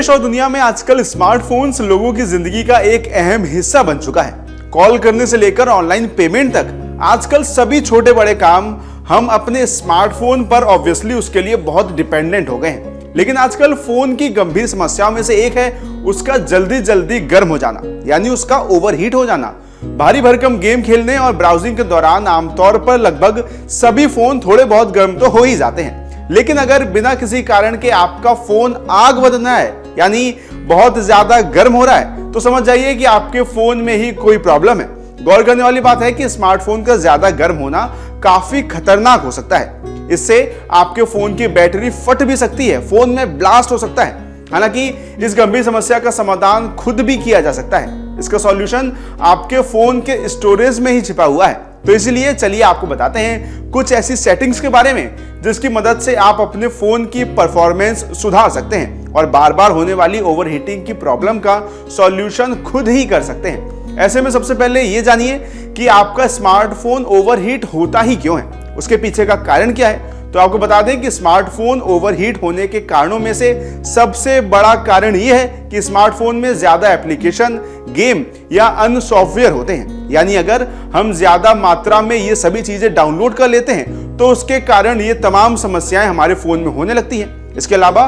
देश और दुनिया में आजकल स्मार्टफोन्स लोगों की जिंदगी का एक अहम हिस्सा बन चुका है। कॉल करने से लेकर ऑनलाइन पेमेंट तक आजकल सभी छोटे बड़े काम हम अपने स्मार्टफोन पर ऑब्वियसली उसके लिए बहुत डिपेंडेंट हो गए हैं। लेकिन आजकल फोन की गंभीर समस्याओं में से एक है उसका जल्दी जल्दी गर्म हो जाना, यानी उसका ओवरहीट हो जाना। भारी भरकम गेम खेलने और ब्राउजिंग के दौरान आमतौर पर लगभग सभी फोन थोड़े बहुत गर्म तो हो ही जाते हैं। लेकिन अगर बिना किसी कारण के आपका फोन आग बदलना है, यानी बहुत ज्यादा गर्म हो रहा है, तो समझ जाइए कि आपके फोन में ही कोई प्रॉब्लम है। गौर करने वाली बात है कि स्मार्टफोन का ज्यादा गर्म होना काफी खतरनाक हो सकता है। इससे आपके फोन की बैटरी फट भी सकती है, फोन में ब्लास्ट हो सकता है। हालांकि इस गंभीर समस्या का समाधान खुद भी किया जा सकता है। इसका सॉल्यूशन आपके फोन के स्टोरेज में ही छिपा हुआ है। तो इसीलिए चलिए आपको बताते हैं कुछ ऐसी सेटिंग्स के बारे में जिसकी मदद से आप अपने फोन की परफॉर्मेंस सुधार सकते हैं और बार बार होने वाली ओवरहीटिंग की प्रॉब्लम का सॉल्यूशन खुद ही कर सकते हैं। ऐसे में सबसे पहले ये जानिए कि आपका स्मार्टफोन ओवरहीट होता ही क्यों है, उसके पीछे का कारण क्या है। तो आपको बता दें कि स्मार्टफोन ओवरहीट होने के कारणों में से सबसे बड़ा कारण यह है कि स्मार्टफोन में ज्यादा एप्लीकेशन, गेम या अन्य सॉफ्टवेयर होते हैं। यानी अगर हम ज्यादा मात्रा में ये सभी चीजें डाउनलोड कर लेते हैं तो उसके कारण ये तमाम समस्याएं हमारे फोन में होने लगती हैं। इसके अलावा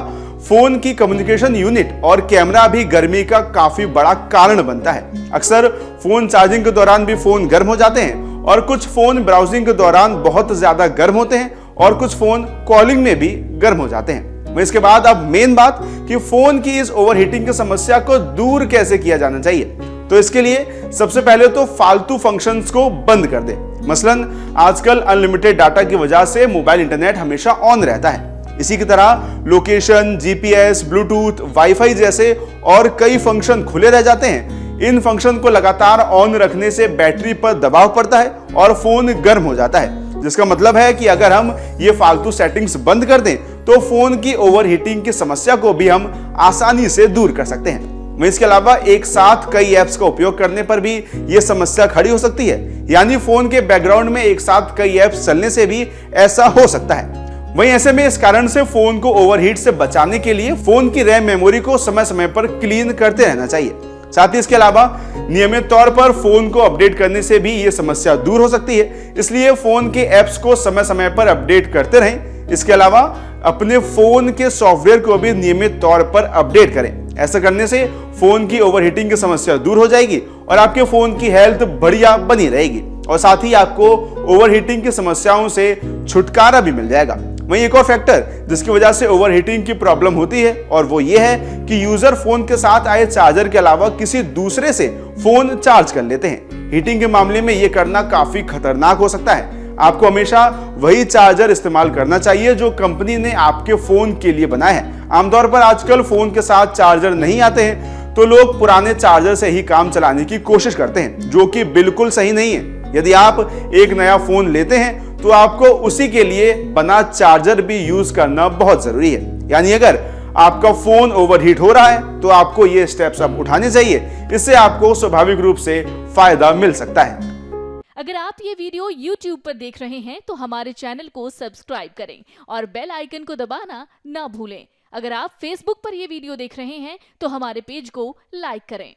फोन की कम्युनिकेशन यूनिट और कैमरा भी गर्मी का काफी बड़ा कारण बनता है। अक्सर फोन चार्जिंग के दौरान भी फोन गर्म हो जाते हैं और कुछ फोन ब्राउजिंग के दौरान बहुत ज्यादा गर्म होते हैं और कुछ फोन कॉलिंग में भी गर्म हो जाते हैं। इसके बाद अब मेन बात कि फोन की इस ओवरहीटिंग की समस्या को दूर कैसे किया जाना चाहिए। तो इसके लिए सबसे पहले तो फालतू फंक्शंस को बंद कर दे। मसलन आजकल अनलिमिटेड डाटा की वजह से मोबाइल इंटरनेट हमेशा ऑन रहता है। इसी की तरह लोकेशन, जीपीएस, ब्लूटूथ, वाईफाई जैसे और कई फंक्शन खुले रह जाते हैं। इन फंक्शन को लगातार ऑन रखने से बैटरी पर दबाव पड़ता है और फोन गर्म हो जाता है, जिसका मतलब है कि अगर हम ये फालतू सेटिंग्स बंद कर दें तो फोन की ओवरहीटिंग की समस्या को भी हम आसानी से दूर कर सकते हैं। इसके अलावा एक साथ कई ऐप्स का उपयोग करने पर भी यह समस्या खड़ी हो सकती है, यानी फोन के बैकग्राउंड में एक साथ कई ऐप्स चलने से भी ऐसा हो सकता है। वहीं ऐसे में इस कारण से फोन को ओवरहीट से बचाने के लिए फोन की रैम मेमोरी को समय समय पर क्लीन करते रहना चाहिए। साथ ही इसके अलावा नियमित तौर पर फोन को अपडेट करने से भी यह समस्या दूर हो सकती है। इसलिए फोन के ऐप्स को समय समय पर अपडेट करते रहें। इसके अलावा अपने फोन के सॉफ्टवेयर को भी नियमित तौर पर अपडेट करें। ऐसा करने से फोन की ओवरहीटिंग की समस्या दूर हो जाएगी और आपके फोन की हेल्थ बढ़िया बनी रहेगी और साथ ही आपको ओवरहीटिंग की समस्याओं से छुटकारा भी मिल जाएगा। वहीं एक और फैक्टर जिसकी वजह से ओवरहीटिंग की प्रॉब्लम होती है और वो ये है कि यूजर फोन के साथ आए चार्जर के अलावा किसी दूसरे से फोन चार्ज कर लेते हैं। हीटिंग के मामले में ये करना काफी खतरनाक हो सकता है। आपको हमेशा वही चार्जर इस्तेमाल करना चाहिए जो कंपनी ने आपके फोन के लिए बनाया है। आमतौर पर आजकल फोन के साथ चार्जर नहीं आते हैं तो लोग पुराने चार्जर से ही काम चलाने की कोशिश करते हैं, जो कि बिल्कुल सही नहीं है। यदि आप एक नया फोन लेते हैं तो आपको उसी के लिए बना चार्जर भी यूज करना बहुत जरूरी है। यानी अगर आपका फोन ओवरहीट हो रहा है तो आपको ये स्टेप्स अब उठाने चाहिए। इससे आपको स्वाभाविक रूप से फायदा मिल सकता है। अगर आप ये वीडियो YouTube पर देख रहे हैं तो हमारे चैनल को सब्सक्राइब करें और बेल आइकन को दबाना ना भूलें। अगर आप Facebook पर ये वीडियो देख रहे हैं तो हमारे पेज को लाइक करें।